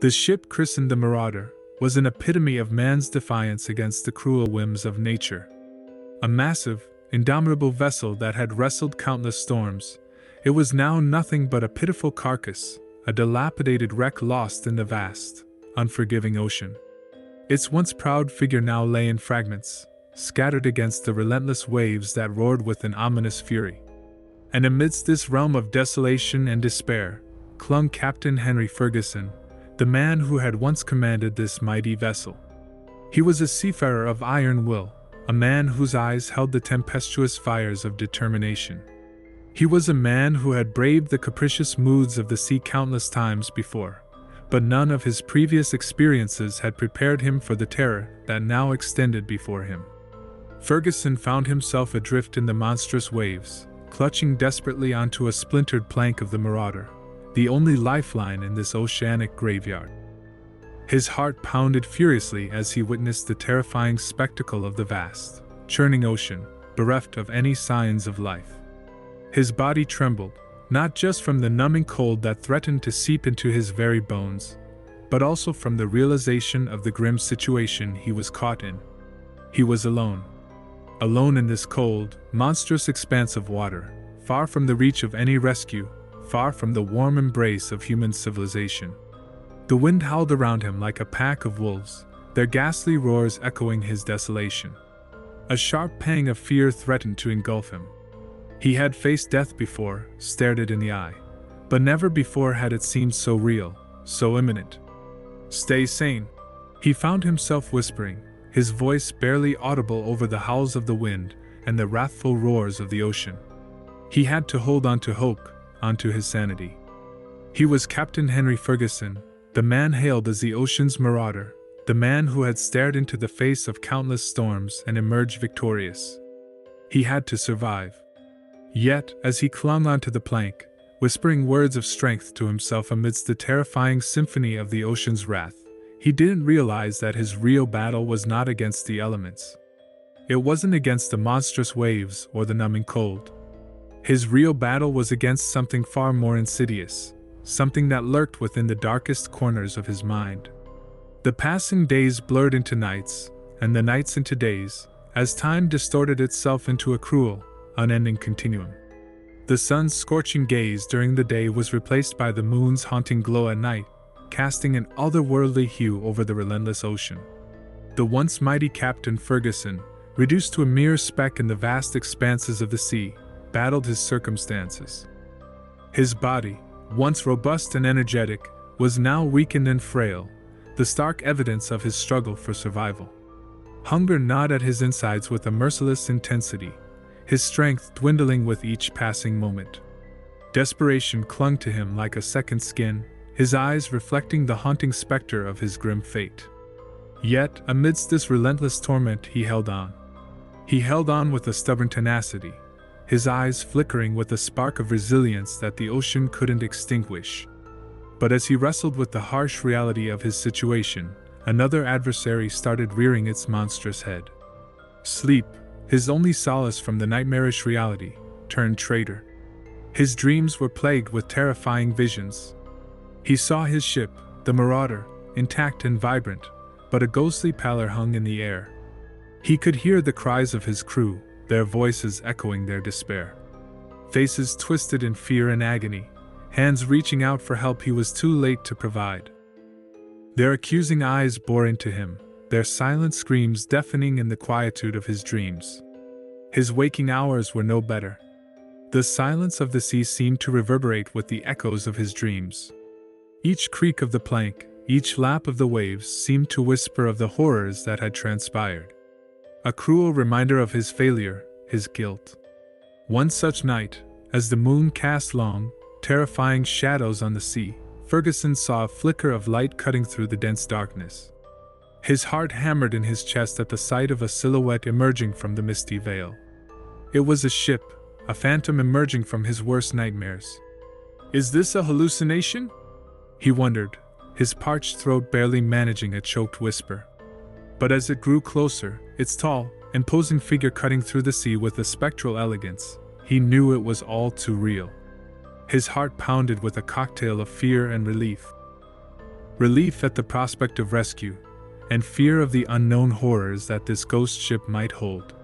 The ship, christened the Marauder, was an epitome of man's defiance against the cruel whims of nature. A massive, indomitable vessel that had wrestled countless storms, it was now nothing but a pitiful carcass, a dilapidated wreck lost in the vast, unforgiving ocean. Its once proud figure now lay in fragments, scattered against the relentless waves that roared with an ominous fury. And amidst this realm of desolation and despair, clung Captain Henry Ferguson, the man who had once commanded this mighty vessel. He was a seafarer of iron will, a man whose eyes held the tempestuous fires of determination. He was a man who had braved the capricious moods of the sea countless times before, but none of his previous experiences had prepared him for the terror that now extended before him. Ferguson found himself adrift in the monstrous waves, clutching desperately onto a splintered plank of the Marauder, the only lifeline in this oceanic graveyard. His heart pounded furiously as he witnessed the terrifying spectacle of the vast, churning ocean, bereft of any signs of life. His body trembled, not just from the numbing cold that threatened to seep into his very bones, but also from the realization of the grim situation he was caught in. He was alone. Alone in this cold, monstrous expanse of water, far from the reach of any rescue, far from the warm embrace of human civilization. The wind howled around him like a pack of wolves, their ghastly roars echoing his desolation. A sharp pang of fear threatened to engulf him. He had faced death before, stared it in the eye, but never before had it seemed so real, so imminent. "Stay sane," he found himself whispering, his voice barely audible over the howls of the wind and the wrathful roars of the ocean. He had to hold on to hope, onto his sanity. He was Captain Henry Ferguson, the man hailed as the ocean's marauder, the man who had stared into the face of countless storms and emerged victorious. He had to survive. Yet, as he clung onto the plank, whispering words of strength to himself amidst the terrifying symphony of the ocean's wrath, he didn't realize that his real battle was not against the elements. It wasn't against the monstrous waves or the numbing cold. His real battle was against something far more insidious, something that lurked within the darkest corners of his mind. The passing days blurred into nights, and the nights into days, as time distorted itself into a cruel, unending continuum. The sun's scorching gaze during the day was replaced by the moon's haunting glow at night, casting an otherworldly hue over the relentless ocean. The once mighty Captain Ferguson, reduced to a mere speck in the vast expanses of the sea, battled his circumstances. His body, once robust and energetic, was now weakened and frail, the stark evidence of his struggle for survival. Hunger gnawed at his insides with a merciless intensity, his strength dwindling with each passing moment. Desperation clung to him like a second skin, his eyes reflecting the haunting specter of his grim fate. Yet, amidst this relentless torment, he held on. He held on with a stubborn tenacity, his eyes flickering with a spark of resilience that the ocean couldn't extinguish. But as he wrestled with the harsh reality of his situation, another adversary started rearing its monstrous head. Sleep, his only solace from the nightmarish reality, turned traitor. His dreams were plagued with terrifying visions. He saw his ship, the Marauder, intact and vibrant, but a ghostly pallor hung in the air. He could hear the cries of his crew, their voices echoing their despair. Faces twisted in fear and agony, hands reaching out for help he was too late to provide. Their accusing eyes bore into him, their silent screams deafening in the quietude of his dreams. His waking hours were no better. The silence of the sea seemed to reverberate with the echoes of his dreams. Each creak of the plank, each lap of the waves seemed to whisper of the horrors that had transpired. A cruel reminder of his failure, his guilt. One such night, as the moon cast long, terrifying shadows on the sea, Ferguson saw a flicker of light cutting through the dense darkness. His heart hammered in his chest at the sight of a silhouette emerging from the misty veil. It was a ship, a phantom emerging from his worst nightmares. "Is this a hallucination?" he wondered, his parched throat barely managing a choked whisper. But as it grew closer, its tall, imposing figure cutting through the sea with a spectral elegance, he knew it was all too real. His heart pounded with a cocktail of fear and relief. relief at the prospect of rescue, and fear of the unknown horrors that this ghost ship might hold.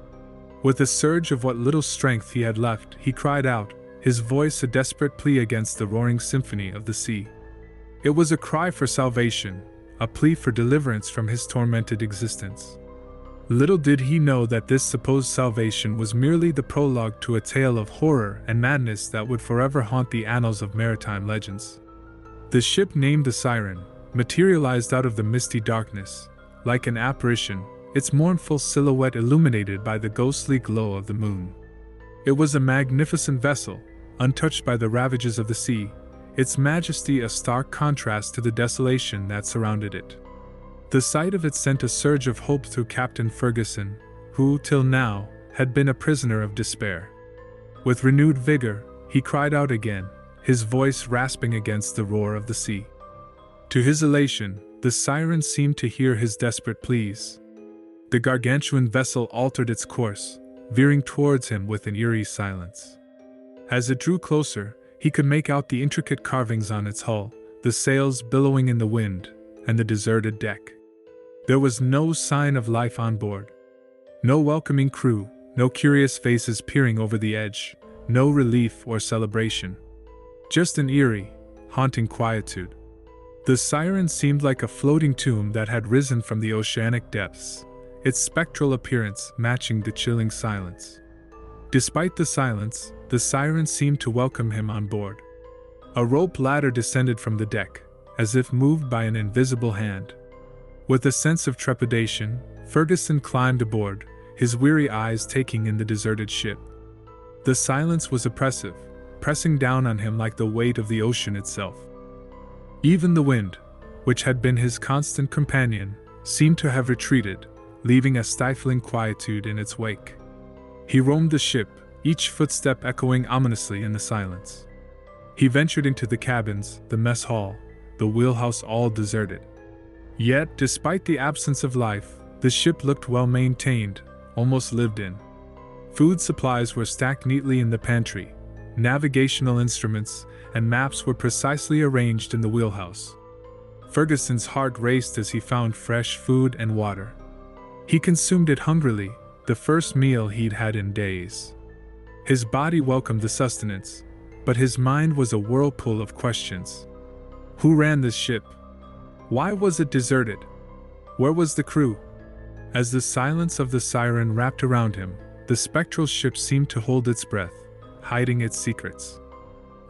With a surge of what little strength he had left, he cried out, his voice a desperate plea against the roaring symphony of the sea. It was a cry for salvation, a plea for deliverance from his tormented existence. Little did he know that this supposed salvation was merely the prologue to a tale of horror and madness that would forever haunt the annals of maritime legends. The ship named the Siren materialized out of the misty darkness, like an apparition, its mournful silhouette illuminated by the ghostly glow of the moon. It was a magnificent vessel, untouched by the ravages of the sea, its majesty a stark contrast to the desolation that surrounded it. The sight of it sent a surge of hope through Captain Ferguson, who, till now, had been a prisoner of despair. With renewed vigor, he cried out again, his voice rasping against the roar of the sea. To his elation, the Siren seemed to hear his desperate pleas. The gargantuan vessel altered its course, veering towards him with an eerie silence. As it drew closer, he could make out the intricate carvings on its hull, the sails billowing in the wind, and the deserted deck. There was no sign of life on board. No welcoming crew, no curious faces peering over the edge, no relief or celebration. Just an eerie, haunting quietude. The Siren seemed like a floating tomb that had risen from the oceanic depths, its spectral appearance matching the chilling silence. Despite the silence, the Siren seemed to welcome him on board. A rope ladder descended from the deck, as if moved by an invisible hand. With a sense of trepidation, Ferguson climbed aboard, his weary eyes taking in the deserted ship. The silence was oppressive, pressing down on him like the weight of the ocean itself. Even the wind, which had been his constant companion, seemed to have retreated, leaving a stifling quietude in its wake. He roamed the ship, each footstep echoing ominously in the silence. He ventured into the cabins, the mess hall, the wheelhouse, all deserted. Yet, despite the absence of life, the ship looked well maintained, almost lived in. Food supplies were stacked neatly in the pantry, navigational instruments and maps were precisely arranged in the wheelhouse. Ferguson's heart raced as he found fresh food and water. He consumed it hungrily, the first meal he'd had in days. His body welcomed the sustenance, but his mind was a whirlpool of questions. Who ran this ship? Why was it deserted? Where was the crew? As the silence of the Siren wrapped around him, the spectral ship seemed to hold its breath, hiding its secrets.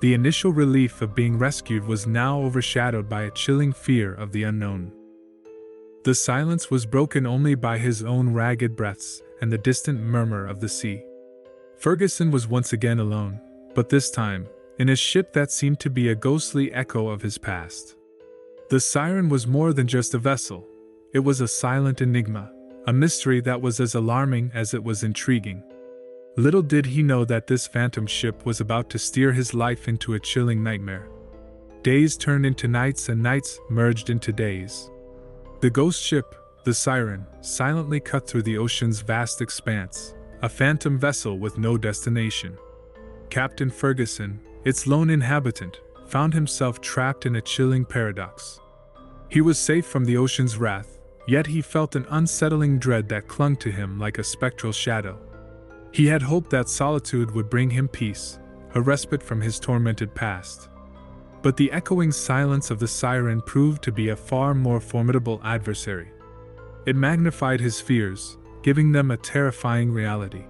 The initial relief of being rescued was now overshadowed by a chilling fear of the unknown. The silence was broken only by his own ragged breaths and the distant murmur of the sea. Ferguson was once again alone, but this time, in a ship that seemed to be a ghostly echo of his past. The Siren was more than just a vessel. It was a silent enigma, a mystery that was as alarming as it was intriguing. Little did he know that this phantom ship was about to steer his life into a chilling nightmare. Days turned into nights and nights merged into days. The ghost ship, the Siren, silently cut through the ocean's vast expanse, a phantom vessel with no destination. Captain Ferguson, its lone inhabitant, found himself trapped in a chilling paradox. He was safe from the ocean's wrath, yet he felt an unsettling dread that clung to him like a spectral shadow. He had hoped that solitude would bring him peace, a respite from his tormented past. But the echoing silence of the Siren proved to be a far more formidable adversary. It magnified his fears, giving them a terrifying reality.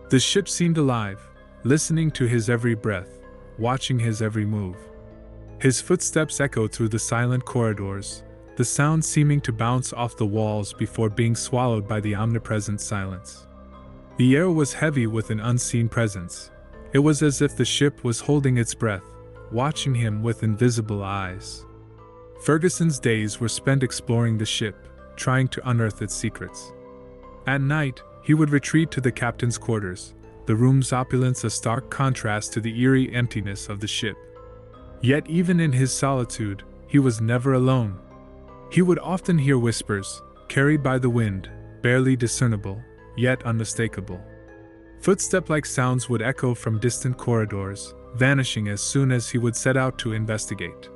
The ship seemed alive, listening to his every breath, watching his every move. His footsteps echoed through the silent corridors, the sound seeming to bounce off the walls before being swallowed by the omnipresent silence. The air was heavy with an unseen presence. It was as if the ship was holding its breath, watching him with invisible eyes. Ferguson's days were spent exploring the ship, trying to unearth its secrets. At night, he would retreat to the captain's quarters, the room's opulence a stark contrast to the eerie emptiness of the ship. Yet even in his solitude, he was never alone. He would often hear whispers, carried by the wind, barely discernible, yet unmistakable. Footstep-like sounds would echo from distant corridors, vanishing as soon as he would set out to investigate.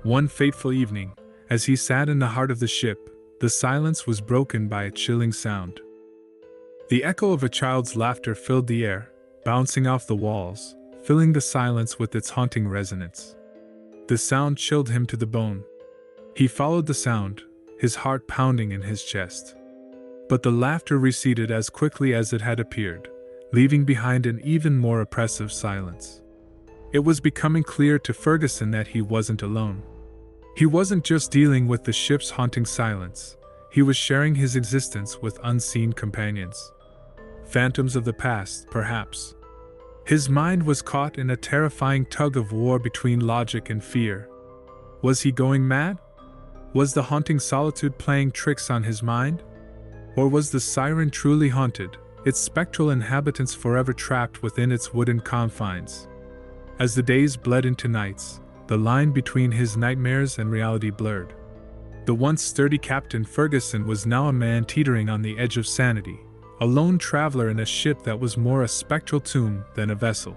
One fateful evening, As he sat in the heart of the ship, the silence was broken by a chilling sound. The echo of a child's laughter filled the air, bouncing off the walls, filling the silence with its haunting resonance. The sound chilled him to the bone. He followed the sound, his heart pounding in his chest. But the laughter receded as quickly as it had appeared, leaving behind an even more oppressive silence. It was becoming clear to Ferguson that he wasn't alone. He wasn't just dealing with the ship's haunting silence, he was sharing his existence with unseen companions. Phantoms of the past, perhaps. His mind was caught in a terrifying tug-of-war between logic and fear. Was he going mad? Was the haunting solitude playing tricks on his mind? Or was the siren truly haunted, its spectral inhabitants forever trapped within its wooden confines? As the days bled into nights, the line between his nightmares and reality blurred. The once sturdy Captain Ferguson was now a man teetering on the edge of sanity, a lone traveler in a ship that was more a spectral tomb than a vessel.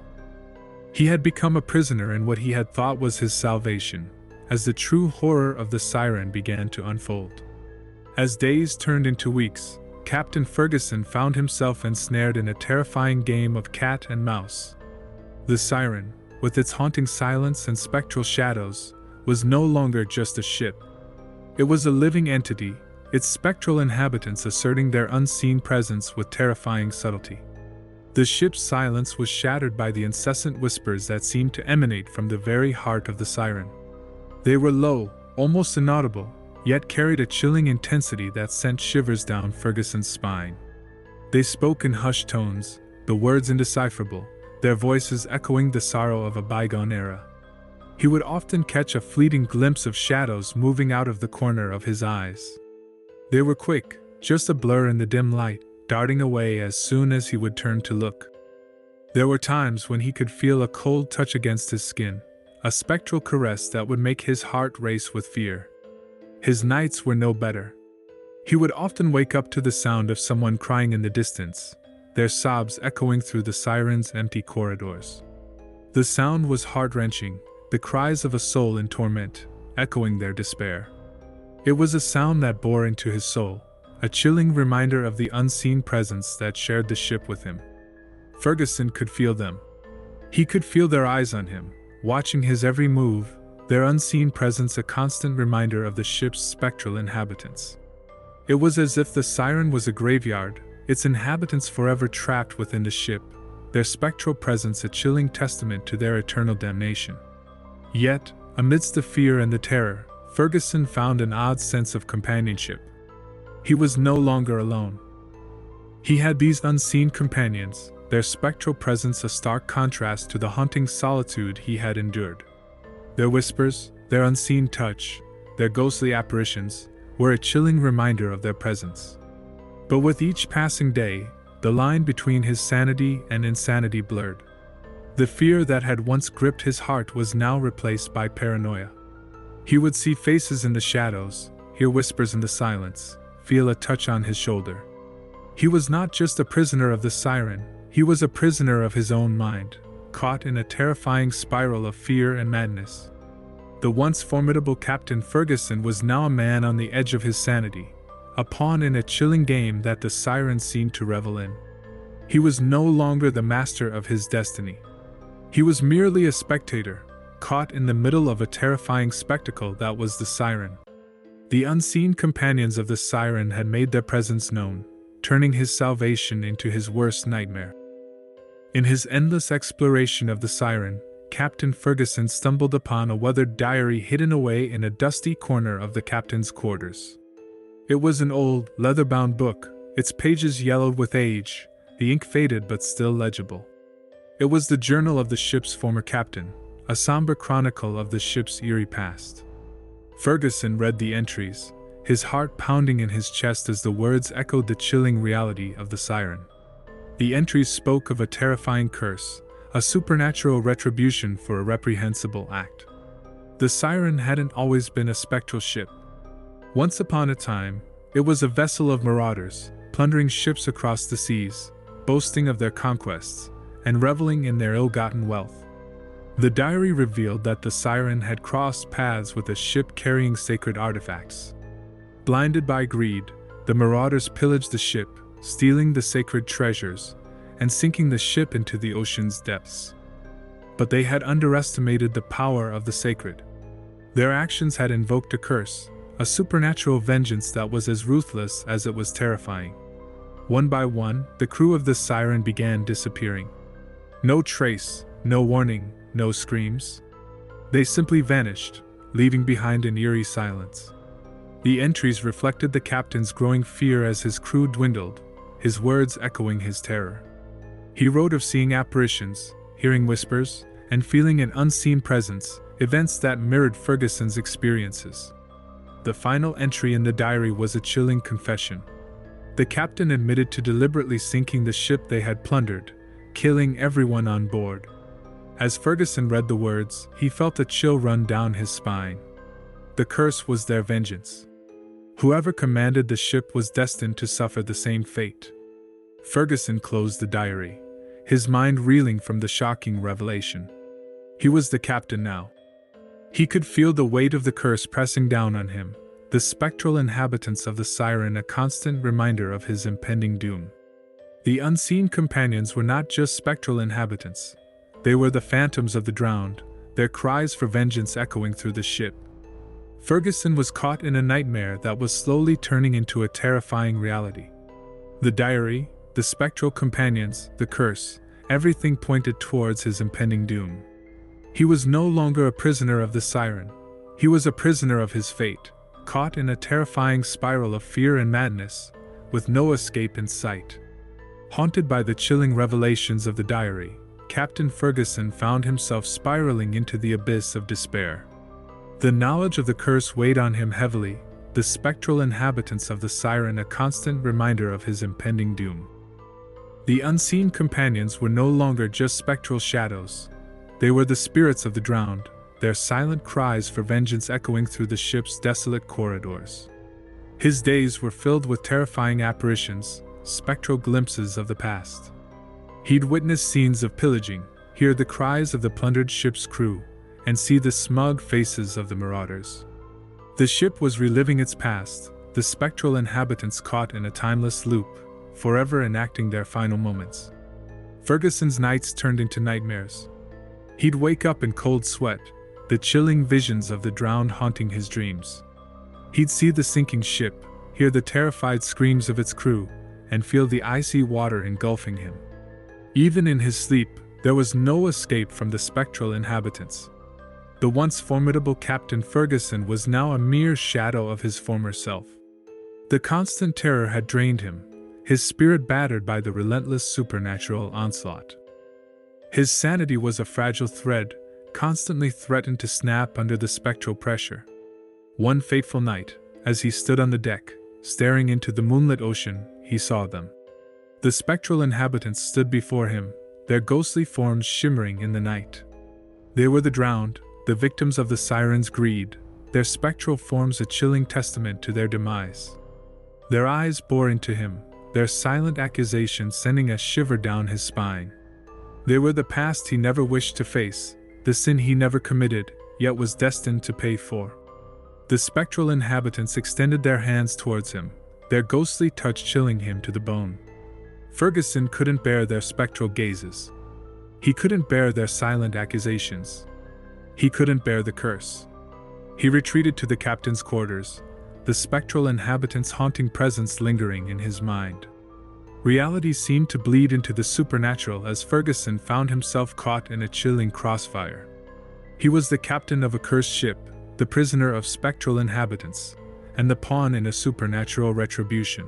He had become a prisoner in what he had thought was his salvation, as the true horror of the siren began to unfold. As days turned into weeks, Captain Ferguson found himself ensnared in a terrifying game of cat and mouse. The siren, with its haunting silence and spectral shadows, was no longer just a ship. It was a living entity, its spectral inhabitants asserting their unseen presence with terrifying subtlety. The ship's silence was shattered by the incessant whispers that seemed to emanate from the very heart of the siren. They were low, almost inaudible, yet carried a chilling intensity that sent shivers down Ferguson's spine. They spoke in hushed tones, the words indecipherable, their voices echoing the sorrow of a bygone era. He would often catch a fleeting glimpse of shadows moving out of the corner of his eyes. They were quick, just a blur in the dim light, darting away as soon as he would turn to look. There were times when he could feel a cold touch against his skin, a spectral caress that would make his heart race with fear. His nights were no better. He would often wake up to the sound of someone crying in the distance, their sobs echoing through the siren's empty corridors. The sound was heart-wrenching, the cries of a soul in torment, echoing their despair. It was a sound that bore into his soul, a chilling reminder of the unseen presence that shared the ship with him. Ferguson could feel them. He could feel their eyes on him, watching his every move, their unseen presence a constant reminder of the ship's spectral inhabitants. It was as if the siren was a graveyard, its inhabitants forever trapped within the ship, their spectral presence a chilling testament to their eternal damnation. Yet, amidst the fear and the terror, Ferguson found an odd sense of companionship. He was no longer alone. He had these unseen companions, their spectral presence a stark contrast to the haunting solitude he had endured. Their whispers, their unseen touch, their ghostly apparitions, were a chilling reminder of their presence. But with each passing day, the line between his sanity and insanity blurred. The fear that had once gripped his heart was now replaced by paranoia. He would see faces in the shadows, hear whispers in the silence, feel a touch on his shoulder. He was not just a prisoner of the siren, he was a prisoner of his own mind, caught in a terrifying spiral of fear and madness. The once formidable Captain Ferguson was now a man on the edge of his sanity, a pawn in a chilling game that the siren seemed to revel in. He was no longer the master of his destiny. He was merely a spectator, caught in the middle of a terrifying spectacle that was the siren. The unseen companions of the siren had made their presence known, turning his salvation into his worst nightmare. In his endless exploration of the siren, Captain Ferguson stumbled upon a weathered diary hidden away in a dusty corner of the captain's quarters. It was an old, leather-bound book, its pages yellowed with age, the ink faded but still legible. It was the journal of the ship's former captain, a somber chronicle of the ship's eerie past. Ferguson read the entries, his heart pounding in his chest as the words echoed the chilling reality of the siren. The entries spoke of a terrifying curse, a supernatural retribution for a reprehensible act. The siren hadn't always been a spectral ship. Once upon a time, it was a vessel of marauders, plundering ships across the seas, boasting of their conquests, and reveling in their ill-gotten wealth. The diary revealed that the siren had crossed paths with a ship carrying sacred artifacts. Blinded by greed, the marauders pillaged the ship, stealing the sacred treasures, and sinking the ship into the ocean's depths. But they had underestimated the power of the sacred. Their actions had invoked a curse, a supernatural vengeance that was as ruthless as it was terrifying. One by one, the crew of the siren began disappearing. No trace, no warning, no screams. They simply vanished, leaving behind an eerie silence. The entries reflected the captain's growing fear as his crew dwindled, his words echoing his terror. He wrote of seeing apparitions, hearing whispers, and feeling an unseen presence, events that mirrored Ferguson's experiences. The final entry in the diary was a chilling confession. The captain admitted to deliberately sinking the ship they had plundered, killing everyone on board. As Ferguson read the words, he felt a chill run down his spine. The curse was their vengeance. Whoever commanded the ship was destined to suffer the same fate. Ferguson closed the diary, his mind reeling from the shocking revelation. He was the captain now. He could feel the weight of the curse pressing down on him, the spectral inhabitants of the siren a constant reminder of his impending doom. The unseen companions were not just spectral inhabitants. They were the phantoms of the drowned, their cries for vengeance echoing through the ship. Ferguson was caught in a nightmare that was slowly turning into a terrifying reality. The diary, the spectral companions, the curse, everything pointed towards his impending doom. He was no longer a prisoner of the siren. He was a prisoner of his fate, caught in a terrifying spiral of fear and madness, with no escape in sight. Haunted by the chilling revelations of the diary, Captain Ferguson found himself spiraling into the abyss of despair. The knowledge of the curse weighed on him heavily, the spectral inhabitants of the siren a constant reminder of his impending doom. The unseen companions were no longer just spectral shadows. They were the spirits of the drowned, their silent cries for vengeance echoing through the ship's desolate corridors. His days were filled with terrifying apparitions, spectral glimpses of the past. He'd witness scenes of pillaging, hear the cries of the plundered ship's crew, and see the smug faces of the marauders. The ship was reliving its past, the spectral inhabitants caught in a timeless loop, forever enacting their final moments. Ferguson's nights turned into nightmares. He'd wake up in cold sweat, the chilling visions of the drowned haunting his dreams. He'd see the sinking ship, hear the terrified screams of its crew, and feel the icy water engulfing him. Even in his sleep, there was no escape from the spectral inhabitants. The once formidable Captain Ferguson was now a mere shadow of his former self. The constant terror had drained him, his spirit battered by the relentless supernatural onslaught. His sanity was a fragile thread, constantly threatened to snap under the spectral pressure. One fateful night, as he stood on the deck, staring into the moonlit ocean, he saw them. The spectral inhabitants stood before him, their ghostly forms shimmering in the night. They were the drowned, the victims of the siren's greed, their spectral forms a chilling testament to their demise. Their eyes bore into him, their silent accusations sending a shiver down his spine. They were the past he never wished to face, the sin he never committed, yet was destined to pay for. The spectral inhabitants extended their hands towards him, their ghostly touch chilling him to the bone. Ferguson couldn't bear their spectral gazes. He couldn't bear their silent accusations. He couldn't bear the curse. He retreated to the captain's quarters, the spectral inhabitants' haunting presence lingering in his mind. Reality seemed to bleed into the supernatural as Ferguson found himself caught in a chilling crossfire. He was the captain of a cursed ship, the prisoner of spectral inhabitants, and the pawn in a supernatural retribution.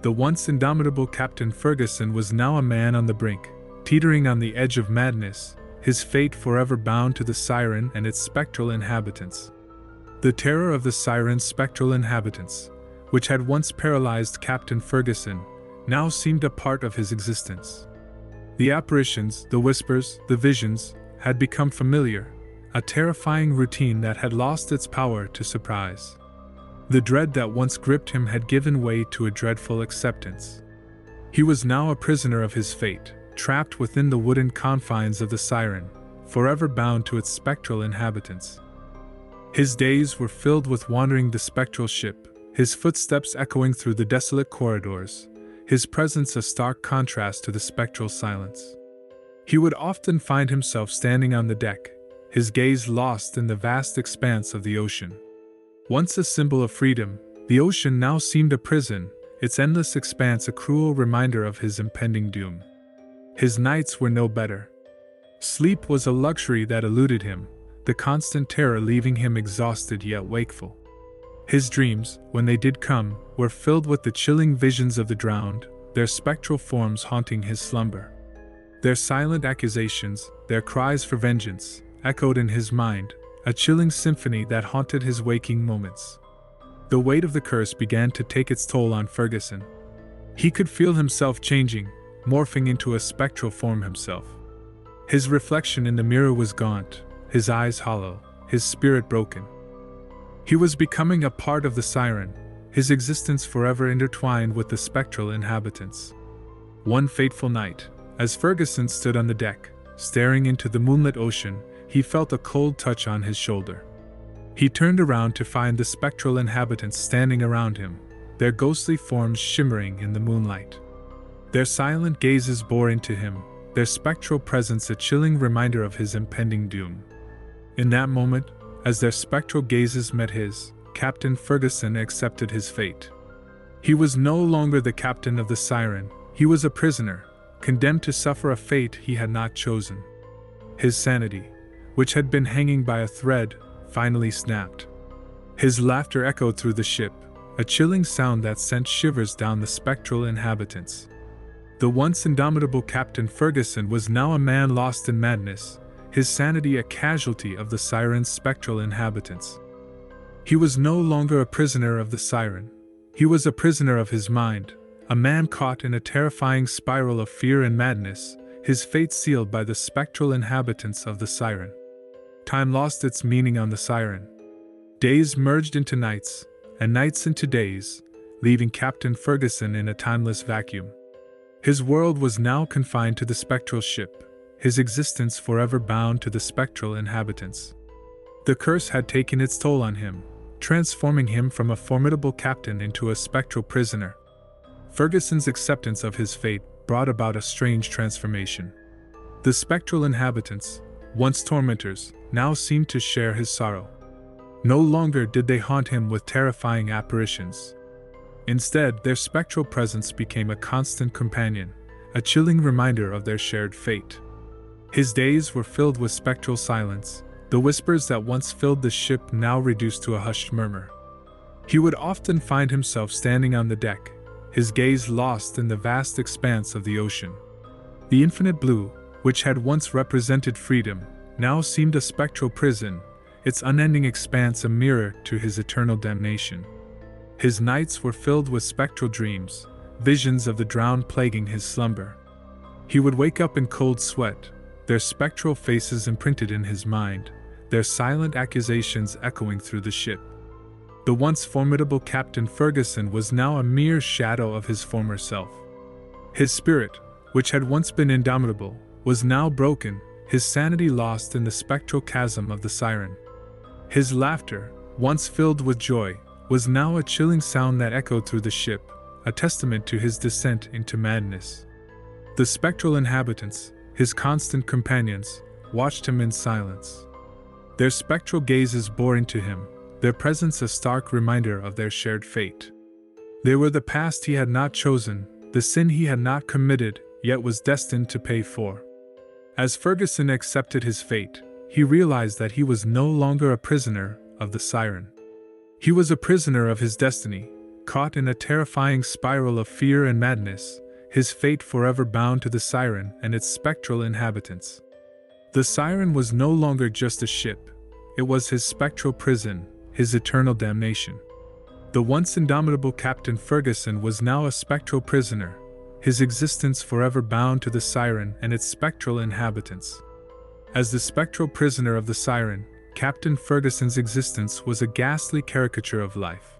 The once indomitable Captain Ferguson was now a man on the brink, teetering on the edge of madness, his fate forever bound to the siren and its spectral inhabitants. The terror of the siren's spectral inhabitants, which had once paralyzed Captain Ferguson, now seemed a part of his existence. The apparitions, the whispers, the visions, had become familiar, a terrifying routine that had lost its power to surprise. The dread that once gripped him had given way to a dreadful acceptance. He was now a prisoner of his fate, trapped within the wooden confines of the siren, forever bound to its spectral inhabitants. His days were filled with wandering the spectral ship, his footsteps echoing through the desolate corridors, his presence a stark contrast to the spectral silence. He would often find himself standing on the deck, his gaze lost in the vast expanse of the ocean. Once a symbol of freedom, the ocean now seemed a prison, its endless expanse a cruel reminder of his impending doom. His nights were no better. Sleep was a luxury that eluded him, the constant terror leaving him exhausted yet wakeful. His dreams, when they did come, were filled with the chilling visions of the drowned, their spectral forms haunting his slumber. Their silent accusations, their cries for vengeance, echoed in his mind, a chilling symphony that haunted his waking moments. The weight of the curse began to take its toll on Ferguson. He could feel himself changing, morphing into a spectral form himself. His reflection in the mirror was gaunt, his eyes hollow, his spirit broken. He was becoming a part of the siren, his existence forever intertwined with the spectral inhabitants. One fateful night, as Ferguson stood on the deck, staring into the moonlit ocean, he felt a cold touch on his shoulder. He turned around to find the spectral inhabitants standing around him, their ghostly forms shimmering in the moonlight. Their silent gazes bore into him, their spectral presence a chilling reminder of his impending doom. In that moment, as their spectral gazes met his, Captain Ferguson accepted his fate. He was no longer the captain of the siren, he was a prisoner, condemned to suffer a fate he had not chosen. His sanity, which had been hanging by a thread, finally snapped. His laughter echoed through the ship, a chilling sound that sent shivers down the spectral inhabitants. The once indomitable Captain Ferguson was now a man lost in madness, his sanity a casualty of the siren's spectral inhabitants. He was no longer a prisoner of the siren. He was a prisoner of his mind, a man caught in a terrifying spiral of fear and madness, his fate sealed by the spectral inhabitants of the siren. Time lost its meaning on the siren. Days merged into nights, and nights into days, leaving Captain Ferguson in a timeless vacuum. His world was now confined to the spectral ship, his existence forever bound to the spectral inhabitants. The curse had taken its toll on him, transforming him from a formidable captain into a spectral prisoner. Ferguson's acceptance of his fate brought about a strange transformation. The spectral inhabitants, once tormentors, now seemed to share his sorrow. No longer did they haunt him with terrifying apparitions. Instead, their spectral presence became a constant companion, a chilling reminder of their shared fate. His days were filled with spectral silence, the whispers that once filled the ship now reduced to a hushed murmur. He would often find himself standing on the deck, his gaze lost in the vast expanse of the ocean. The infinite blue, which had once represented freedom, now seemed a spectral prison, its unending expanse a mirror to his eternal damnation. His nights were filled with spectral dreams, visions of the drowned plaguing his slumber. He would wake up in cold sweat, their spectral faces imprinted in his mind, their silent accusations echoing through the ship. The once formidable Captain Ferguson was now a mere shadow of his former self. His spirit, which had once been indomitable, was now broken, his sanity lost in the spectral chasm of the siren. His laughter, once filled with joy, was now a chilling sound that echoed through the ship, a testament to his descent into madness. The spectral inhabitants, his constant companions, watched him in silence. Their spectral gazes bore into him, their presence a stark reminder of their shared fate. They were the past he had not chosen, the sin he had not committed, yet was destined to pay for. As Ferguson accepted his fate, he realized that he was no longer a prisoner of the siren. He was a prisoner of his destiny, caught in a terrifying spiral of fear and madness, his fate forever bound to the siren and its spectral inhabitants. The siren was no longer just a ship, it was his spectral prison, his eternal damnation. The once indomitable Captain Ferguson was now a spectral prisoner, his existence forever bound to the siren and its spectral inhabitants. As the spectral prisoner of the siren, Captain Ferguson's existence was a ghastly caricature of life.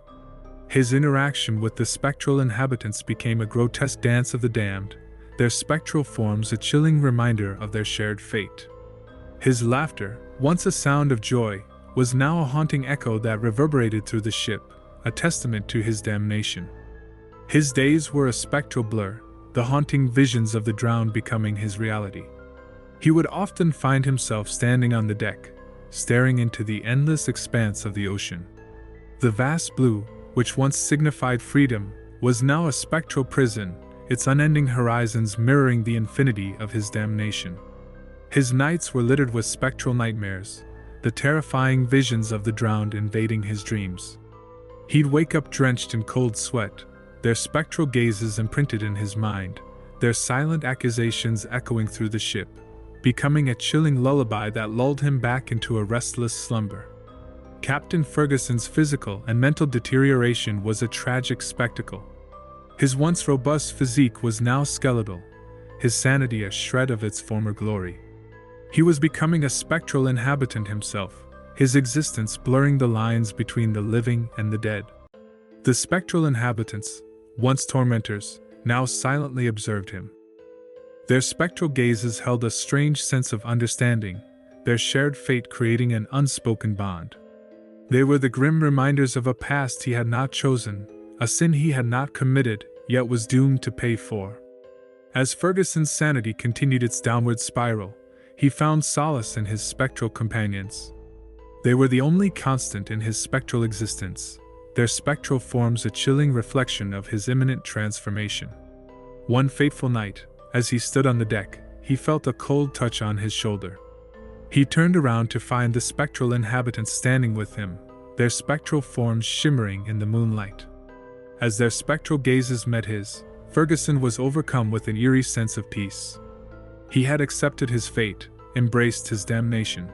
His interaction with the spectral inhabitants became a grotesque dance of the damned, their spectral forms a chilling reminder of their shared fate. His laughter, once a sound of joy, was now a haunting echo that reverberated through the ship, a testament to his damnation. His days were a spectral blur, the haunting visions of the drowned becoming his reality. He would often find himself standing on the deck, staring into the endless expanse of the ocean. The vast blue, which once signified freedom, was now a spectral prison, its unending horizons mirroring the infinity of his damnation. His nights were littered with spectral nightmares, the terrifying visions of the drowned invading his dreams. He'd wake up drenched in cold sweat, their spectral gazes imprinted in his mind, their silent accusations echoing through the ship, becoming a chilling lullaby that lulled him back into a restless slumber. Captain Ferguson's physical and mental deterioration was a tragic spectacle. His once robust physique was now skeletal, his sanity a shred of its former glory. He was becoming a spectral inhabitant himself, his existence blurring the lines between the living and the dead. The spectral inhabitants, once tormentors, now silently observed him. Their spectral gazes held a strange sense of understanding, their shared fate creating an unspoken bond. They were the grim reminders of a past he had not chosen, a sin he had not committed, yet was doomed to pay for. As Ferguson's sanity continued its downward spiral, he found solace in his spectral companions. They were the only constant in his spectral existence, their spectral forms a chilling reflection of his imminent transformation. One fateful night, as he stood on the deck, he felt a cold touch on his shoulder. He turned around to find the spectral inhabitants standing with him, their spectral forms shimmering in the moonlight. As their spectral gazes met his, Ferguson was overcome with an eerie sense of peace. He had accepted his fate, embraced his damnation.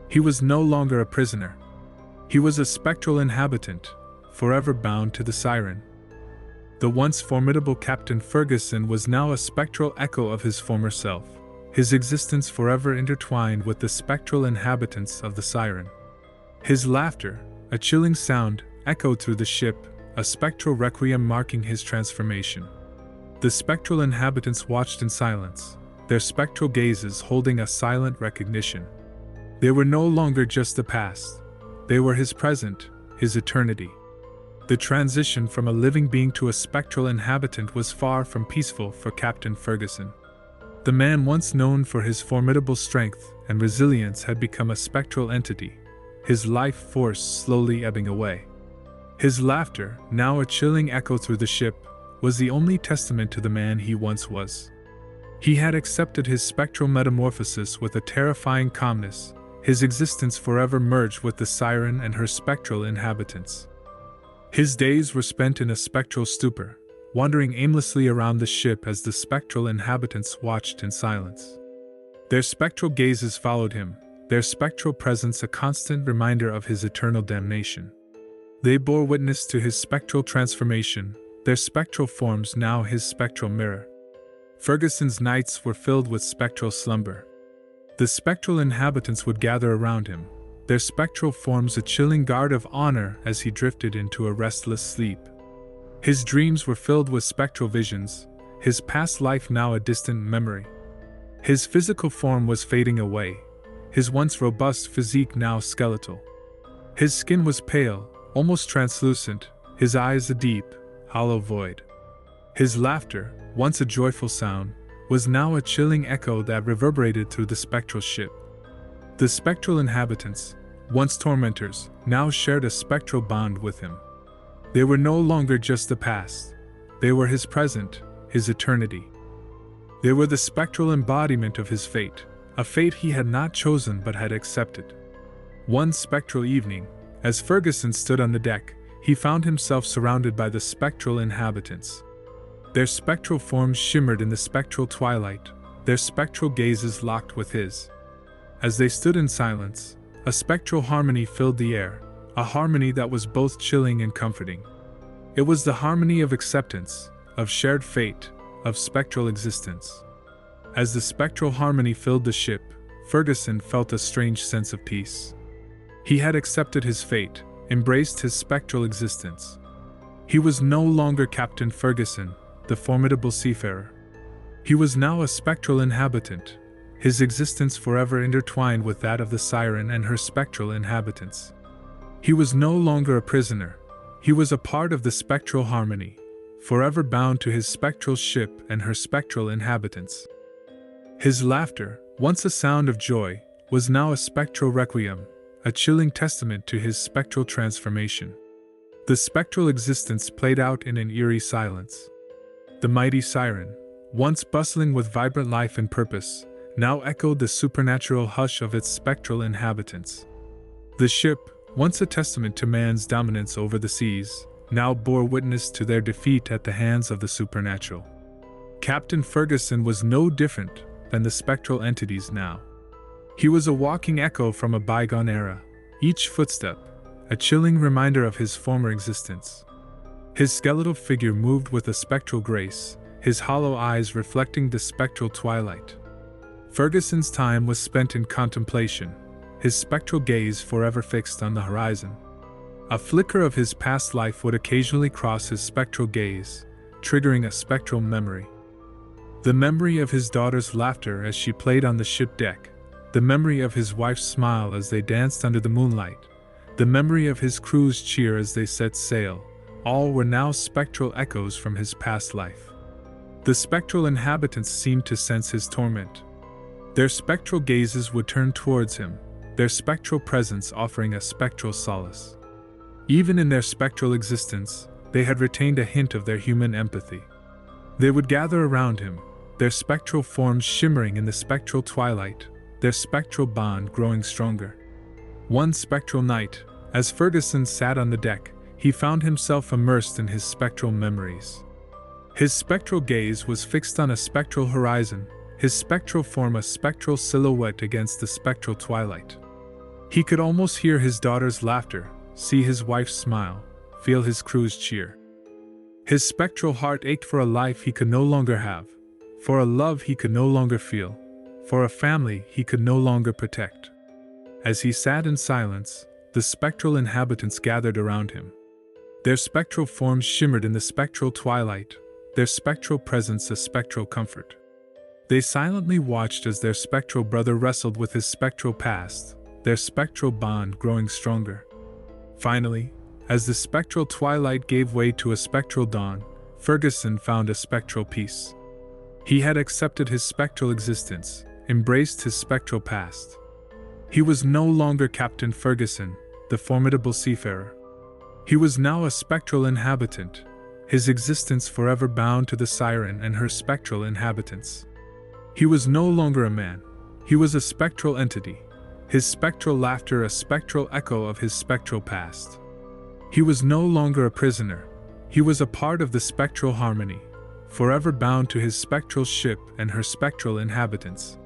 He was no longer a prisoner. He was a spectral inhabitant, forever bound to the siren. The once formidable Captain Ferguson was now a spectral echo of his former self, his existence forever intertwined with the spectral inhabitants of the siren. His laughter, a chilling sound, echoed through the ship, a spectral requiem marking his transformation. The spectral inhabitants watched in silence, their spectral gazes holding a silent recognition. They were no longer just the past, they were his present, his eternity. The transition from a living being to a spectral inhabitant was far from peaceful for Captain Ferguson. The man once known for his formidable strength and resilience had become a spectral entity, his life force slowly ebbing away. His laughter, now a chilling echo through the ship, was the only testament to the man he once was. He had accepted his spectral metamorphosis with a terrifying calmness, his existence forever merged with the siren and her spectral inhabitants. His days were spent in a spectral stupor, wandering aimlessly around the ship as the spectral inhabitants watched in silence. Their spectral gazes followed him, their spectral presence a constant reminder of his eternal damnation. They bore witness to his spectral transformation, their spectral forms now his spectral mirror. Ferguson's nights were filled with spectral slumber. The spectral inhabitants would gather around him, their spectral forms a chilling guard of honor as he drifted into a restless sleep. His dreams were filled with spectral visions, his past life now a distant memory. His physical form was fading away, his once robust physique now skeletal. His skin was pale, almost translucent, his eyes a deep, hollow void. His laughter, once a joyful sound, was now a chilling echo that reverberated through the spectral ship. The spectral inhabitants, once tormentors, now shared a spectral bond with him. They were no longer just the past, they were his present, his eternity. They were the spectral embodiment of his fate, a fate he had not chosen but had accepted. One spectral evening, as Ferguson stood on the deck, he found himself surrounded by the spectral inhabitants. Their spectral forms shimmered in the spectral twilight, their spectral gazes locked with his. As they stood in silence, a spectral harmony filled the air, a harmony that was both chilling and comforting. It was the harmony of acceptance, of shared fate, of spectral existence. As the spectral harmony filled the ship, Ferguson felt a strange sense of peace. He had accepted his fate, embraced his spectral existence. He was no longer Captain Ferguson, the formidable seafarer. He was now a spectral inhabitant, his existence forever intertwined with that of the siren and her spectral inhabitants. He was no longer a prisoner, he was a part of the spectral harmony, forever bound to his spectral ship and her spectral inhabitants. His laughter, once a sound of joy, was now a spectral requiem, a chilling testament to his spectral transformation. The spectral existence played out in an eerie silence. The mighty siren, once bustling with vibrant life and purpose, now echoed the supernatural hush of its spectral inhabitants. The ship, once a testament to man's dominance over the seas, now bore witness to their defeat at the hands of the supernatural. Captain Ferguson was no different than the spectral entities now. He was a walking echo from a bygone era, each footstep a chilling reminder of his former existence. His skeletal figure moved with a spectral grace, his hollow eyes reflecting the spectral twilight. Ferguson's time was spent in contemplation, his spectral gaze forever fixed on the horizon. A flicker of his past life would occasionally cross his spectral gaze, triggering a spectral memory. The memory of his daughter's laughter as she played on the ship deck, the memory of his wife's smile as they danced under the moonlight, the memory of his crew's cheer as they set sail, all were now spectral echoes from his past life. The spectral inhabitants seemed to sense his torment. Their spectral gazes would turn towards him, their spectral presence offering a spectral solace. Even in their spectral existence, they had retained a hint of their human empathy. They would gather around him, their spectral forms shimmering in the spectral twilight, their spectral bond growing stronger. One spectral night, as Ferguson sat on the deck, he found himself immersed in his spectral memories. His spectral gaze was fixed on a spectral horizon, his spectral form a spectral silhouette against the spectral twilight. He could almost hear his daughter's laughter, see his wife's smile, feel his crew's cheer. His spectral heart ached for a life he could no longer have, for a love he could no longer feel, for a family he could no longer protect. As he sat in silence, the spectral inhabitants gathered around him. Their spectral forms shimmered in the spectral twilight, their spectral presence a spectral comfort. They silently watched as their spectral brother wrestled with his spectral past, their spectral bond growing stronger. Finally, as the spectral twilight gave way to a spectral dawn, Ferguson found a spectral peace. He had accepted his spectral existence, embraced his spectral past. He was no longer Captain Ferguson, the formidable seafarer. He was now a spectral inhabitant, his existence forever bound to the siren and her spectral inhabitants. He was no longer a man, he was a spectral entity, his spectral laughter a spectral echo of his spectral past. He was no longer a prisoner, he was a part of the spectral harmony, forever bound to his spectral ship and her spectral inhabitants.